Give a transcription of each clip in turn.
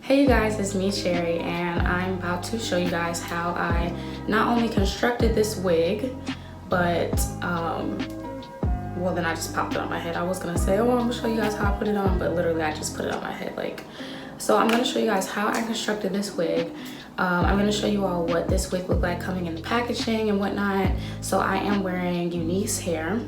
Hey you guys, it's me Sherry, and I'm about to show you guys how I not only constructed this wig, but well, then I just popped it on my head. I was gonna say, oh, I'm gonna show you guys how I put it on, but literally I just put it on my head. So I'm gonna show you guys how I constructed this wig. I'm gonna show you all what this wig looked like coming in the packaging and whatnot. So I am wearing UNice hair.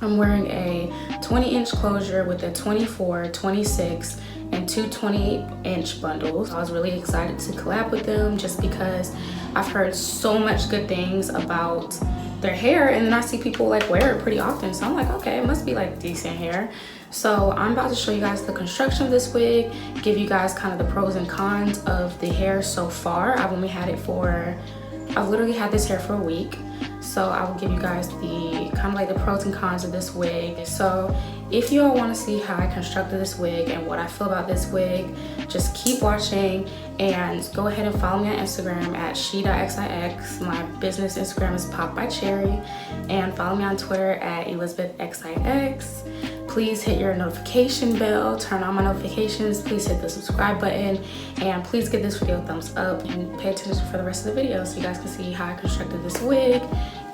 I'm wearing a 20-inch closure with a 24, 26, and two 28-inch bundles. I was really excited to collab with them just because I've heard so much good things about their hair, and then I see people like wear it pretty often, so I'm like, okay, it must be like decent hair. So I'm about to show you guys the construction of this wig, give you guys kind of the pros and cons of the hair so far. I've literally had this hair for a week. So I will give you guys the kind of like the pros and cons of this wig. So if you all want to see how I constructed this wig and what I feel about this wig, just keep watching and go ahead and follow me on Instagram at she.xix. My business Instagram is Pop by Cherry, and follow me on Twitter at ElizabethXIX. Please hit your notification bell, turn on my notifications, please hit the subscribe button, and please give this video a thumbs up and pay attention for the rest of the video so you guys can see how I constructed this wig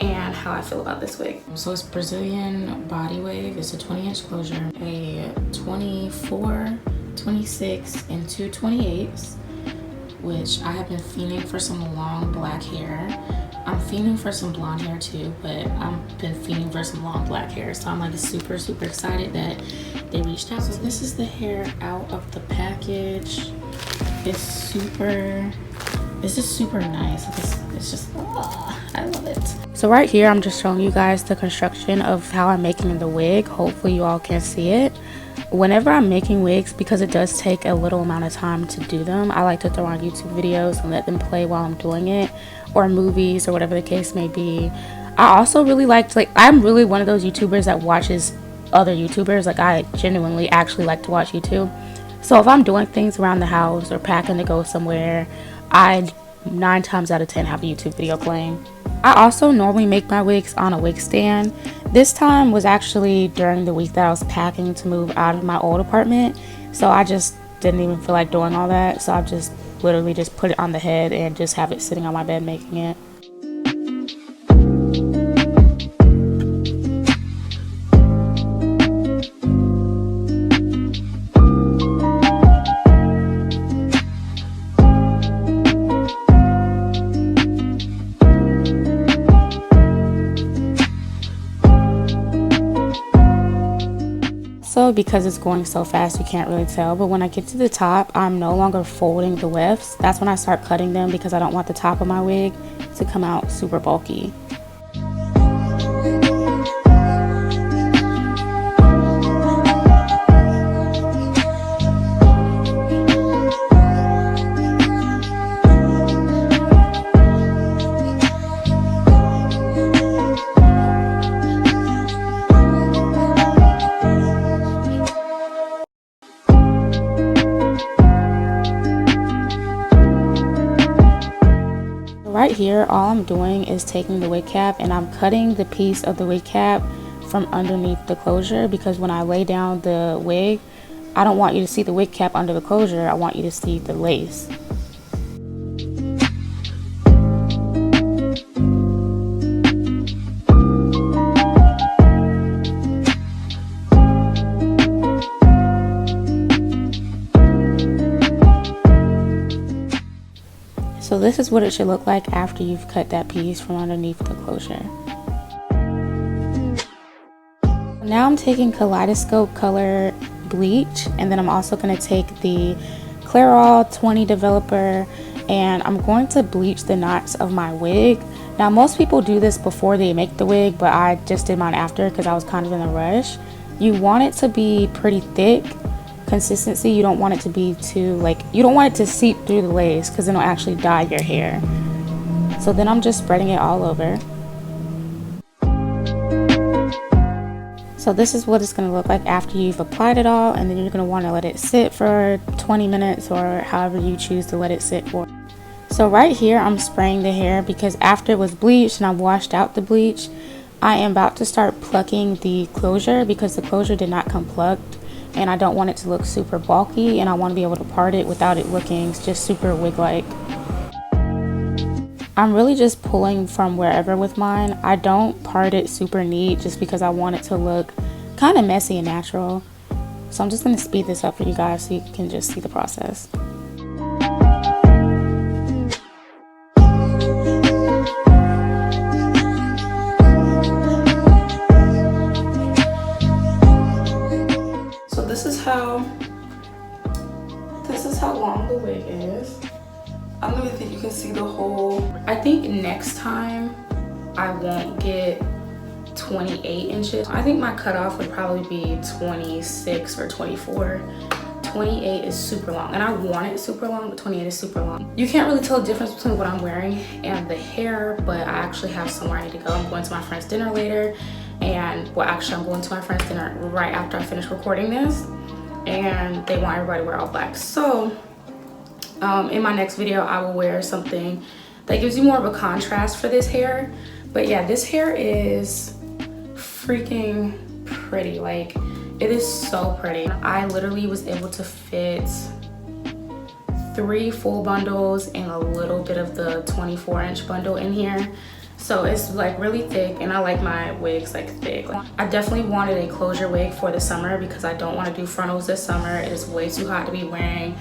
and how I feel about this wig. So it's Brazilian Bodywave. It's a 20-inch closure, a 24, 26, and two 28s, which I have been fiending for some long black hair. I'm fiending for some blonde hair too, but I've been fiending for some long black hair. So I'm like super excited that they reached out. So this is the hair out of the package. This is super nice. It's just, I love it. So right here, I'm just showing you guys the construction of how I'm making the wig. Hopefully you all can see it. Whenever I'm making wigs, because it does take a little amount of time to do them, I like to throw on YouTube videos and let them play while I'm doing it, or movies, or whatever the case may be. I also really I'm really one of those YouTubers that watches other YouTubers. Like, I genuinely actually like to watch YouTube. So if I'm doing things around the house or packing to go somewhere, I 9 times out of 10 have a YouTube video playing. I also normally make my wigs on a wig stand. This time was actually during the week that I was packing to move out of my old apartment, so I just didn't even feel like doing all that. So I just literally just put it on the head and just have it sitting on my bed making it. So because it's going so fast, you can't really tell, but when I get to the top, I'm no longer folding the wefts. That's when I start cutting them, because I don't want the top of my wig to come out super bulky. Right here, all I'm doing is taking the wig cap and I'm cutting the piece of the wig cap from underneath the closure, because when I lay down the wig, I don't want you to see the wig cap under the closure. I want you to see the lace. So this is what it should look like after you've cut that piece from underneath the closure. Now I'm taking Kaleidoscope Color Bleach, and then I'm also going to take the Clairol 20 Developer, and I'm going to bleach the knots of my wig. Now most people do this before they make the wig, but I just did mine after because I was kind of in a rush. You want it to be pretty thick consistency. You don't want it to be too, you don't want it to seep through the lace, because then it'll actually dye your hair. So then I'm just spreading it all over. So this is what it's going to look like after you've applied it all, and then you're going to want to let it sit for 20 minutes or however you choose to let it sit for. So right here, I'm spraying the hair because after it was bleached and I've washed out the bleach, I am about to start plucking the closure because the closure did not come plucked. and I don't want it to look super bulky, and I want to be able to part it without it looking just super wig-like. I'm really just pulling from wherever with mine. I don't part it super neat just because I want it to look kind of messy and natural. So I'm just going to speed this up for you guys so you can just see the process. So this is how long the wig is. I don't even think you can see the whole. I think next time I won't get 28 inches. I think my cutoff would probably be 26 or 24. 28 is super long, and I want it super long, but 28 is super long. You can't really tell the difference between what I'm wearing and the hair, but I actually have somewhere I need to go. I'm going to my friend's dinner later, and well, actually I'm going to my friend's dinner right after I finish recording this, and they want everybody to wear all black. So in my next video, I will wear something that gives you more of a contrast for this hair. But yeah, this hair is freaking pretty. Like, it is so pretty. I literally was able to fit 3 full bundles and a little bit of the 24-inch bundle in here. So it's like really thick, and I like my wigs like thick. I definitely wanted a closure wig for the summer because I don't want to do frontals this summer. It is way too hot to be wearing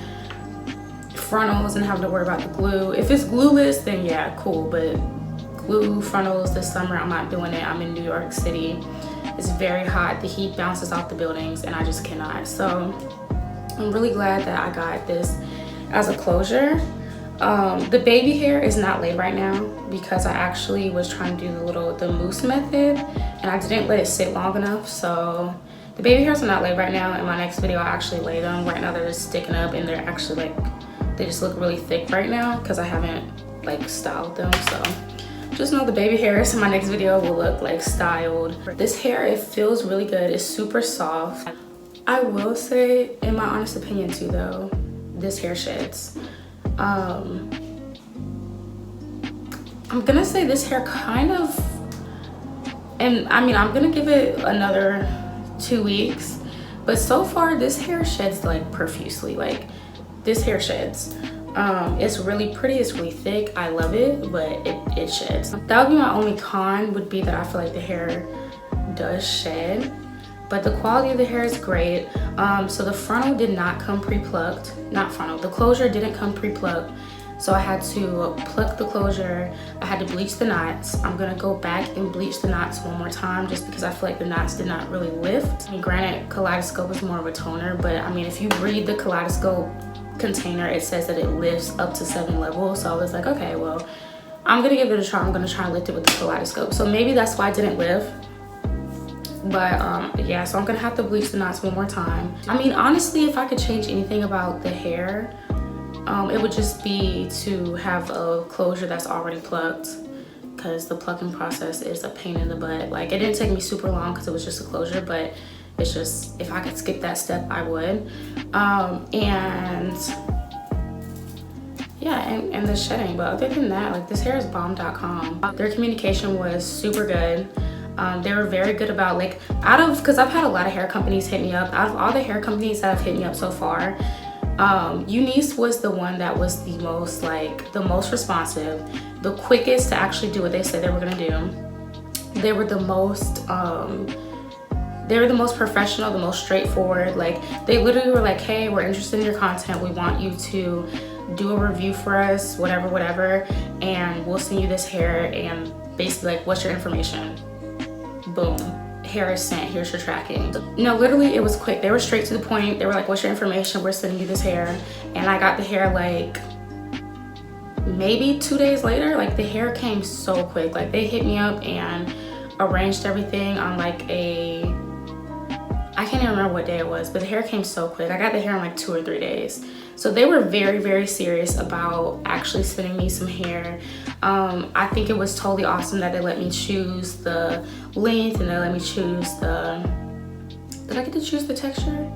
frontals and having to worry about the glue. If it's glueless, then yeah, cool, but glue frontals this summer, I'm not doing it. I'm in New York City. It's very hot. The heat bounces off the buildings, and I just cannot. So I'm really glad that I got this as a closure. The baby hair is not laid right now because I actually was trying to do the mousse method, and I didn't let it sit long enough. So the baby hairs are not laid right now. In my next video, I actually lay them. Right now they're just sticking up, and they're actually like, they just look really thick right now because I haven't like styled them. So just know the baby hairs in my next video will look like styled. This hair, it feels really good. It's super soft. I will say, in my honest opinion too though, this hair sheds. I'm gonna say this hair kind of, and I mean, I'm gonna give it another 2 weeks, but so far this hair sheds like profusely. Like, this hair sheds. It's really pretty, it's really thick. I love it, but it sheds. That would be my only con, would be that I feel like the hair does shed, but the quality of the hair is great. So the frontal did not come pre-plucked. Not frontal, the closure didn't come pre-plucked. So I had to pluck the closure. I had to bleach the knots. I'm gonna go back and bleach the knots one more time just because I feel like the knots did not really lift. I mean, granted, Kaleidoscope is more of a toner, but I mean, if you read the Kaleidoscope container, it says that it lifts up to 7 levels. So I was like, okay, well, I'm gonna give it a try. I'm gonna try and lift it with the Kaleidoscope. So maybe that's why I didn't lift. But yeah, so I'm gonna have to bleach the knots one more time. I mean, honestly, if I could change anything about the hair, it would just be to have a closure that's already plucked, because the plucking process is a pain in the butt. Like, it didn't take me super long because it was just a closure, but it's just, if I could skip that step, I would. And yeah, and the shedding. But other than that, like, this hair is bomb.com. Their communication was super good. They were very good about, like, because I've had a lot of hair companies hit me up. Out of all the hair companies that have hit me up so far, UNice was the one that was the most, like, the most responsive, the quickest to actually do what they said they were gonna do. They were the most professional, the most straightforward. Like, they literally were like, hey, we're interested in your content. We want you to do a review for us, whatever, and we'll send you this hair, and basically, like, what's your information? Boom. Hair is sent, here's your tracking. No, literally it was quick. They were straight to the point. They were like, what's your information? We're sending you this hair. And I got the hair like maybe 2 days later. Like, the hair came so quick. Like, they hit me up and arranged everything on like I can't even remember what day it was, but the hair came so quick. I got the hair in like 2 or 3 days. So they were very, very serious about actually sending me some hair. I think it was totally awesome that they let me choose the length, and they let me choose did I get to choose the texture?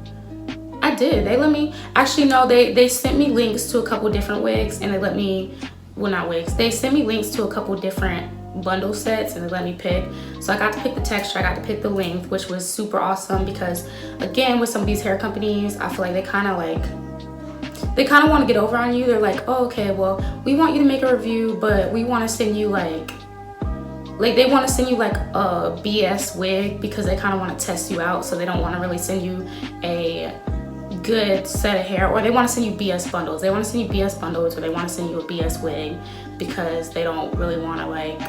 I did. They let me, actually no, they sent me links to a couple different wigs, and they let me, well, not wigs, they sent me links to a couple different bundle sets and they let me pick. So I got to pick the texture, I got to pick the length, which was super awesome because again, with some of these hair companies, I feel like they kind of want to get over on you. They're like, oh, okay, well, we want you to make a review, but we want to send you like they want to send you like a BS wig because they kind of want to test you out. So they don't want to really send you a good set of hair, or they want to send you BS bundles. They want to send you BS bundles, or they want to send you a BS wig because they don't really want to like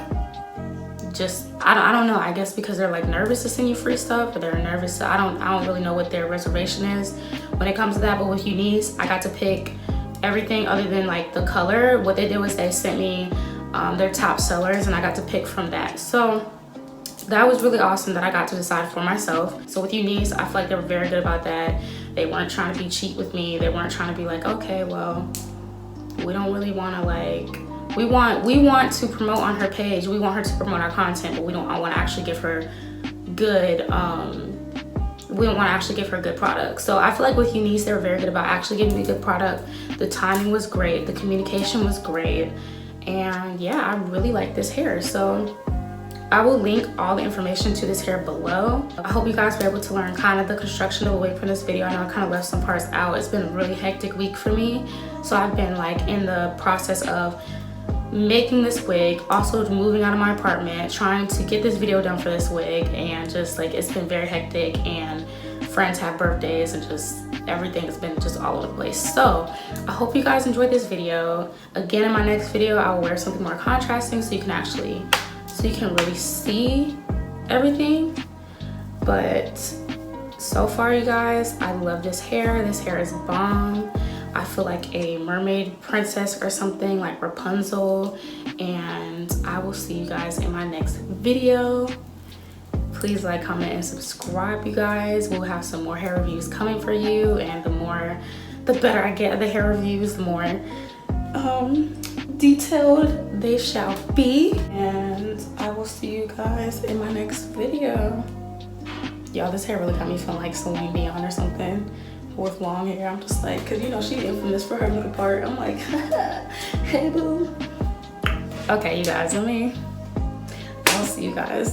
I don't know, I guess because they're like nervous to send you free stuff, or they're nervous to, I don't really know what their reservation is when it comes to that. But with UNice, I got to pick everything other than like the color. What they did was they sent me their top sellers and I got to pick from that. So that was really awesome that I got to decide for myself. So with UNice, I feel like they were very good about that. They weren't trying to be cheap with me. They weren't trying to be like, okay, well, we don't really want to like, we want to promote on her page. We want her to promote our content, but we don't want to actually give her good, we don't want to actually give her good products. So I feel like with UNice, they were very good about actually giving me a good product. The timing was great. The communication was great. And yeah, I really like this hair. So I will link all the information to this hair below. I hope you guys were able to learn kind of the construction of a wig from this video. I know I kind of left some parts out. It's been a really hectic week for me. So I've been like in the process of making this wig, also moving out of my apartment, trying to get this video done for this wig, and just like it's been very hectic, and friends have birthdays and just everything has been just all over the place. So I hope you guys enjoyed this video. Again, in my next video, I will wear something more contrasting so you can really see everything. But so far, you guys, I love this hair. This hair is bomb. I feel like a mermaid princess or something, like Rapunzel. And I will see you guys in my next video. Please like, comment, and subscribe, you guys. We'll have some more hair reviews coming for you, and the better I get at the hair reviews, the more detailed they shall be. And I will see you guys in my next video. Y'all, this hair really got me feeling like Celine Dion or something with long hair. I'm just like, cause you know she's infamous for her middle part. I'm like, hey boo. Okay, you guys, I'll see you guys.